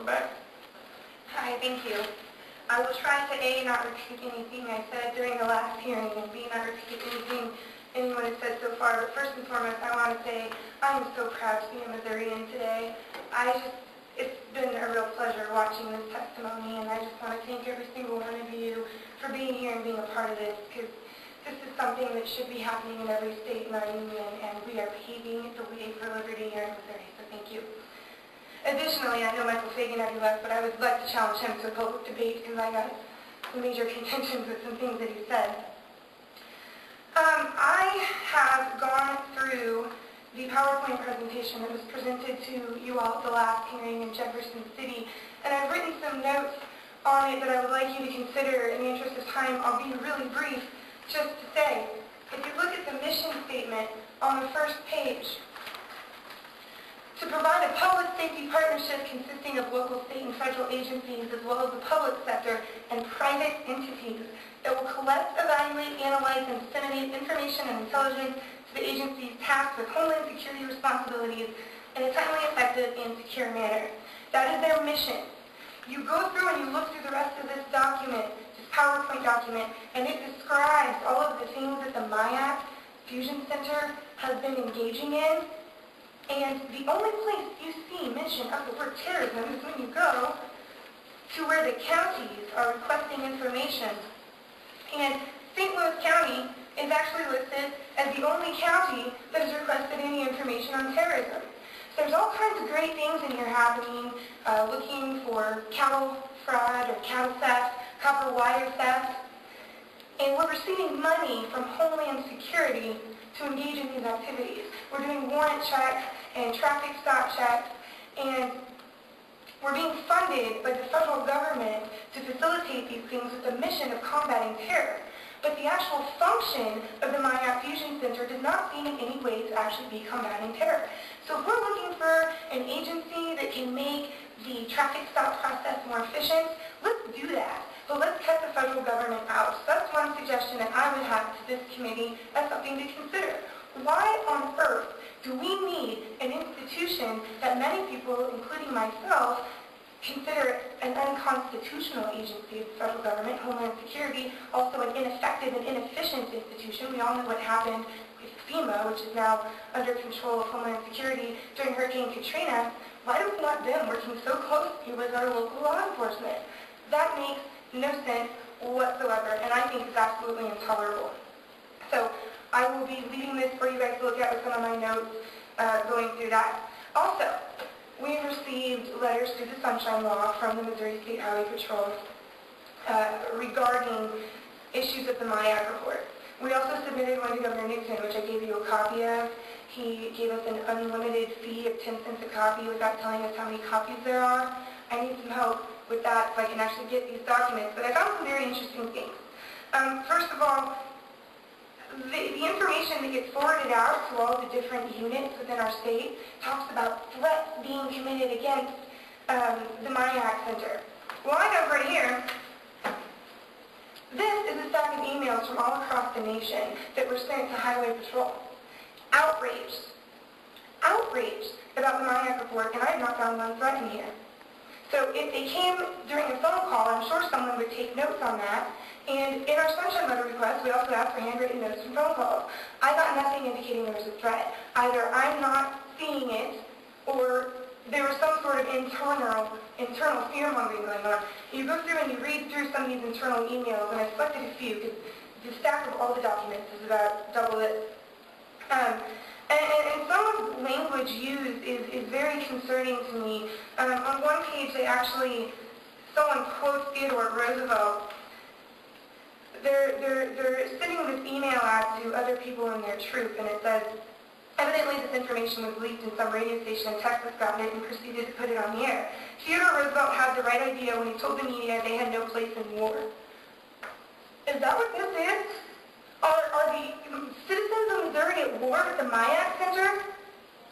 back. Hi, thank you. I will try to A, not repeat anything I said during the last hearing, and B, not repeat anything anyone has said so far. But first and foremost, I want to say I am so proud to be a Missourian today. It's been a real pleasure watching this testimony, and I just want to thank every single one of you for being here and being a part of this, because this is something that should be happening in every state in our union, and we are paving the way for liberty here in Missouri, so thank you. Additionally, I know Michael Fagan already left, but I would like to challenge him to a public debate because I got some major contentions with some things that he said. I have gone through the PowerPoint presentation that was presented to you all at the last hearing in Jefferson City, and I've written some notes on it that I would like you to consider. In the interest of time, I'll be really brief, just to say, if you look at the mission statement on the first page, to provide a public safety partnership consisting of local, state, and federal agencies, as well as the public sector and private entities that will collect, evaluate, analyze, and disseminate information and intelligence to the agencies tasked with homeland security responsibilities in a timely, effective, and secure manner. That is their mission. You go through and you look through the rest of this document, this PowerPoint document, and it describes all of the things that the MIAC Fusion Center has been engaging in. And the only place you see mention of the word terrorism is when you go to where the counties are requesting information. And St. Louis County is actually listed as the only county that has requested any information on terrorism. So there's all kinds of great things in here happening, looking for cattle fraud or cattle theft, copper wire theft. And we're receiving money from Homeland Security to engage in these activities. We're doing warrant checks and traffic stop checks, and we're being funded by the federal government to facilitate these things with the mission of combating terror. But the actual function of the MIAC Fusion Center does not seem in any way to actually be combating terror. So if we're looking for an agency that can make the traffic stop process more efficient, let's do that. But let's cut the federal government out. So that's one suggestion that I would have to this committee as something to consider. Why on earth do we need an institution that many people, including myself, consider an unconstitutional agency of the federal government, Homeland Security, also an ineffective and inefficient institution? We all know what happened with FEMA, which is now under control of Homeland Security during Hurricane Katrina. Why do we want them working so closely with our local law enforcement? That makes no sense whatsoever, and I think it's absolutely intolerable. So I will be leaving this for you guys to look at with some of my notes going through that. Also, we received letters through the Sunshine Law from the Missouri State Highway Patrol regarding issues of the MIAC report. We also submitted one to Governor Nixon, which I gave you a copy of. He gave us an unlimited fee of 10 cents a copy without telling us how many copies there are. I need some help with that so I can actually get these documents. But I found some very interesting things. First of all, the information that gets forwarded out to all the different units within our state talks about threats being committed against the MIAC Center. Well, I have right here, this is a stack of emails from all across the nation that were sent to Highway Patrol. Outraged about the MIAC report, and I have not found one threat in here. So if they came during a phone call, I'm sure someone would take notes on that. And in our Sunshine Letter request, we also asked for handwritten notes from phone calls. I got nothing indicating there was a threat. Either I'm not seeing it, or there was some sort of internal fear-mongering going on. You go through and you read through some of these internal emails, and I selected a few, because the stack of all the documents is about double this. And some of the language used is very concerning to me. On one page, someone quotes Theodore Roosevelt. They're sending this email out to other people in their troop, and it says, evidently this information was leaked in some radio station and Texas got it and proceeded to put it on the air. Theodore Roosevelt had the right idea when he told the media they had no place in war. Is that what this is? Are the citizens of Missouri at war with the MIAC Center?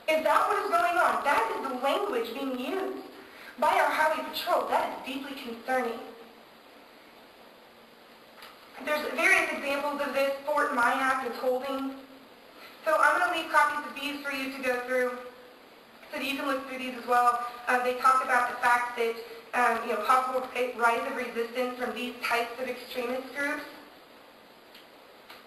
Is that what is going on? That is the language being used by our Highway Patrol. That is deeply concerning. There's various examples of this. Fort MIAC is holding. So I'm going to leave copies of these for you to go through. so that you can look through these as well. They talk about the fact that possible rise of resistance from these types of extremist groups.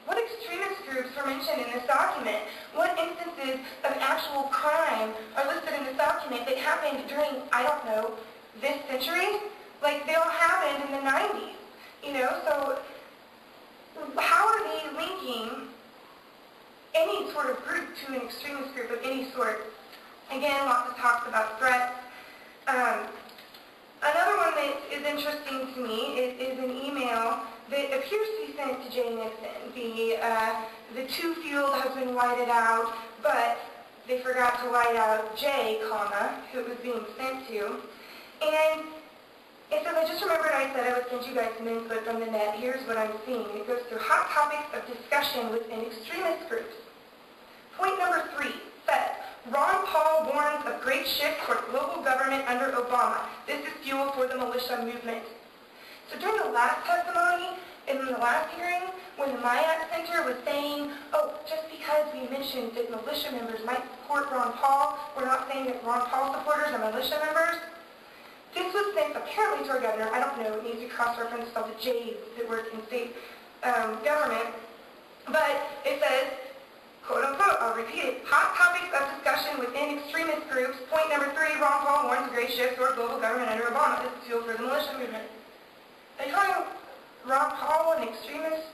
What extremist groups were mentioned in this document? What instances of actual crime are listed in this document that happened during, I don't know, this century? Like, they all happened in the 90s, so how are they linking any sort of group to an extremist group of any sort? Again, lots of talks about threats. Another one that is interesting to me is an email that appears to be sent to Jay Nixon. The to field has been whited out, but they forgot to white out J, who it was being sent to. And it says, I just remembered I said I would send you guys some input from the net. Here's what I'm seeing. It goes through hot topics of discussion within extremist groups. Point number 3 says, Ron Paul warns of great shift toward global government under Obama. This is fuel for the militia movement. So during the last testimony, in the last hearing, when the MIAC Center was saying, just because we mentioned that militia members might support Ron Paul, we're not saying that Ron Paul supporters are militia members. This was sent apparently to our governor. I don't know, it needs to be cross-referenced all the J's that work in state government. But it says, quote unquote, I'll repeat it, hot topics of discussion within extremist groups. Point number 3, Ron Paul warns a great shift toward global government under Obama. This is fuel for the militia movement. Are you calling Ron Paul an extremist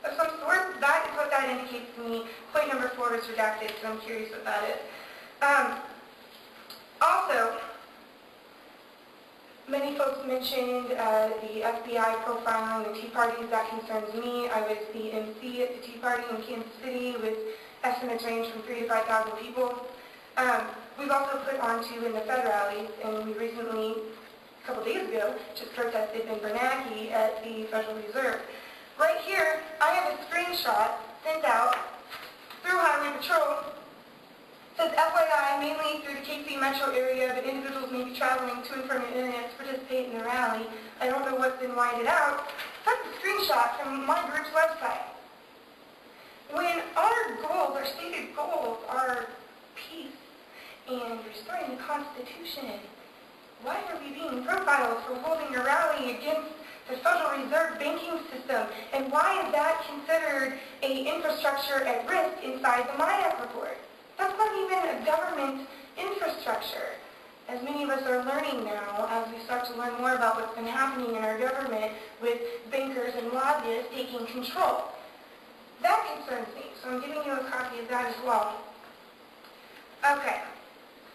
of some sort? That is what that indicates to me. Point number 4 is redacted, so I'm curious what that is. Also, many folks mentioned the FBI profiling the Tea Parties. That concerns me. I was the MC at the Tea Party in Kansas City with estimates range from 3,000 to 5,000 people. We've also put onto in the Fed rallies, and we recently, a couple days ago, just protested in Bernanke at the Federal Reserve. Right here, I have a screenshot sent out through Highway Patrol. It says, FYI, mainly through the KC metro area, but individuals may be traveling to and from the internet to participate in the rally. I don't know what's been whited out. That's a screenshot from my group's website. When our goals, our stated goals, are peace and restoring the Constitution, why are we being profiled for holding a rally against the Federal Reserve banking system? And why is that considered an infrastructure at risk inside the MIAC report? That's not even a government infrastructure. As many of us are learning now, as we start to learn more about what's been happening in our government with bankers and lobbyists taking control. That concerns me, so I'm giving you a copy of that as well. Okay.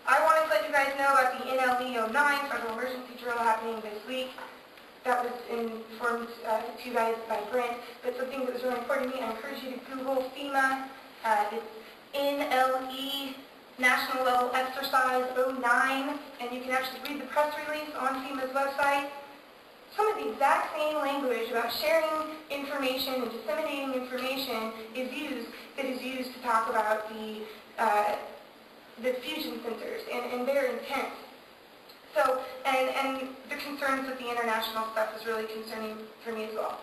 I wanted to let you guys know about the NLE 09 Federal Emergency Drill happening this week. That was informed to you guys by Brent, but something that was really important to me, I encourage you to Google FEMA. It's NLE, National Level Exercise 09, and you can actually read the press release on FEMA's website. Some of the exact same language about sharing information and disseminating information is used to talk about the fusion centers and their intent. So, and the concerns with the international stuff is really concerning for me as well.